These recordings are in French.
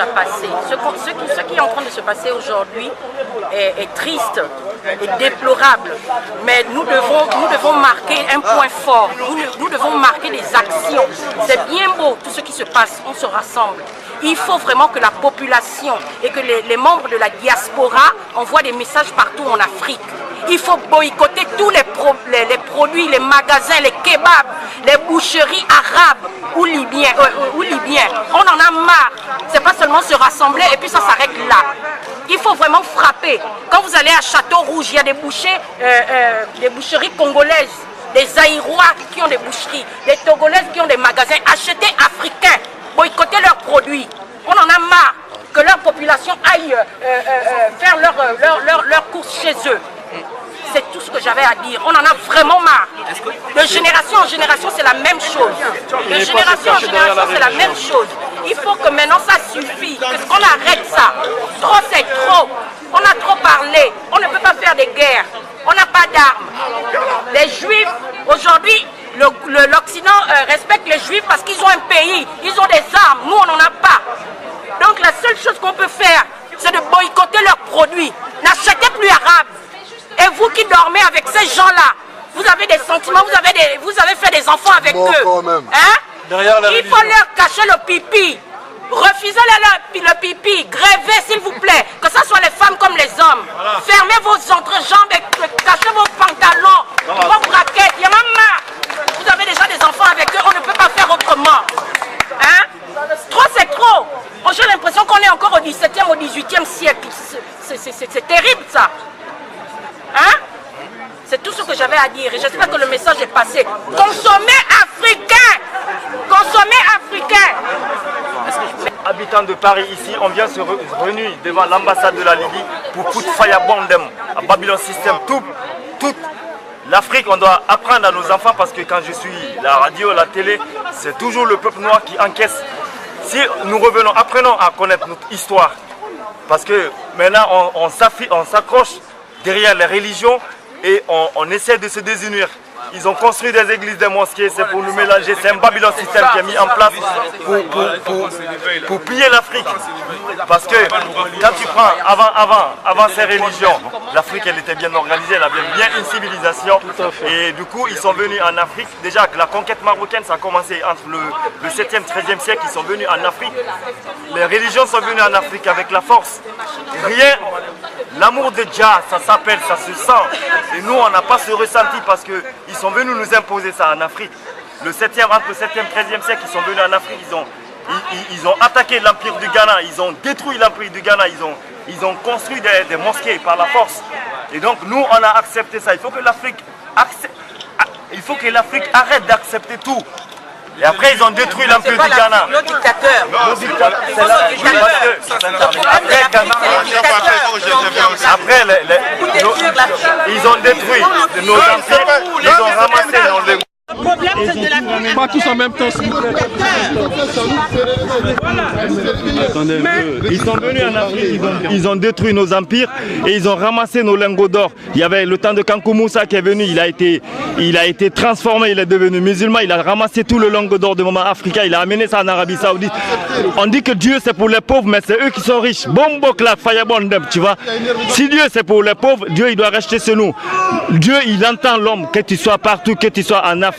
Passé. Ce qui est en train de se passer aujourd'hui est triste et déplorable, mais nous devons marquer un point fort, nous devons marquer des actions. C'est bien beau tout ce qui se passe, on se rassemble. Il faut vraiment que la population et que les membres de la diaspora envoient des messages partout en Afrique. Il faut boycotter tous les produits, les magasins, les kebabs, les boucheries arabes ou libyens. On en a marre. C'est pas seulement se rassembler et puis ça s'arrête là. Il faut vraiment frapper. Quand vous allez à Château Rouge, il y a des boucheries congolaises, des Zaïrois qui ont des boucheries, des Togolaises qui ont des magasins. Achetez africains, boycottez leurs produits. On en a marre que leur population aille faire leurs courses chez eux. C'est tout ce que j'avais à dire. On en a vraiment marre. De génération en génération, c'est la même chose. De génération en génération, c'est la même chose. Il faut que maintenant ça suffit. Qu'on arrête ça. Trop, c'est trop. On a trop parlé. On ne peut pas faire des guerres. On n'a pas d'armes. Les Juifs, aujourd'hui, l'Occident respecte les Juifs parce qu'ils ont un pays. Ils ont des armes. Nous, on n'en a pas. Donc la seule chose qu'on peut faire, c'est de boycotter leurs produits. N'achetez plus arabe. Et vous qui dormez avec ces gens-là, vous avez des sentiments, vous avez fait des enfants avec eux. Hein? Il faut leur cacher le pipi. Refusez le pipi. Grévez s'il vous plaît. Que ce soit les femmes comme les hommes. Voilà. Fermez vos entrejambes et cachez vos pantalons, vos braquettes. Il y en a marre. Vous avez déjà des enfants avec eux, on ne peut pas faire autrement. Hein? Trop c'est trop. J'ai l'impression qu'on est encore au 17e, au 18e siècle. C'est terrible ça. Hein? C'est tout ce que j'avais à dire et j'espère que le message est passé. Consommez africain! Consommez africain! Habitants de Paris ici, on vient se réunir devant l'ambassade de la Libye pour foutre Fayabondem à Babylon System. Toute l'Afrique, on doit apprendre à nos enfants parce que quand je suis la radio, la télé, c'est toujours le peuple noir qui encaisse. Si nous revenons, apprenons à connaître notre histoire parce que maintenant on s'accroche derrière les religions et on essaie de se désunir. Ils ont construit des églises, des mosquées, c'est pour nous mélanger. C'est un Babylon système qui est mis en place pour piller l'Afrique. Parce que quand tu prends avant ces religions, l'Afrique elle était bien organisée, elle avait bien une civilisation. Et du coup ils sont venus en Afrique. Déjà la conquête marocaine ça a commencé entre le 7e, 13e siècle, ils sont venus en Afrique. Les religions sont venues en Afrique avec la force. Rien, l'amour de Jah, ça s'appelle, ça se sent. Et nous on n'a pas ce ressenti parce que ils sont venus nous imposer ça en Afrique. Entre le 7e, 13e siècle, ils sont venus en Afrique, ils ont attaqué l'empire du Ghana, ils ont détruit l'empire du Ghana, ils ont construit des mosquées par la force. Et donc nous, on a accepté ça. Il faut que l'Afrique arrête d'accepter tout. Et après, ils ont détruit l'empire du Ghana. Nos dictateurs. Après, ils ont détruit nos empires, ils ont ramassé nos... Le problème, c'est de la... Pas tous en même temps, s'il vous plaît. Attendez, ils sont venus en Afrique, ils ont détruit nos empires et ils ont ramassé nos lingots d'or. Il y avait le temps de Kankou Moussa qui est venu, il a été transformé, il est devenu musulman, il a ramassé tout le lingot d'or du moment africain, il a amené ça en Arabie Saoudite. On dit que Dieu c'est pour les pauvres, mais c'est eux qui sont riches. Bombok la Fayabondem, tu vois. Si Dieu c'est pour les pauvres, Dieu il doit rester chez nous. Dieu il entend l'homme, que tu sois partout, que tu sois en Afrique.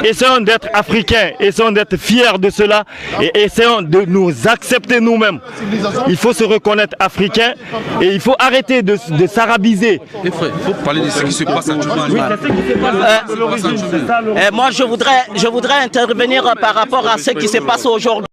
Essayons d'être africains, essayons d'être fiers de cela et essayons de nous accepter nous-mêmes. Il faut se reconnaître africain et il faut arrêter de s'arabiser. Il faut parler de ce qui se passe actuellement. Moi je voudrais intervenir par rapport à ce qui se passe aujourd'hui.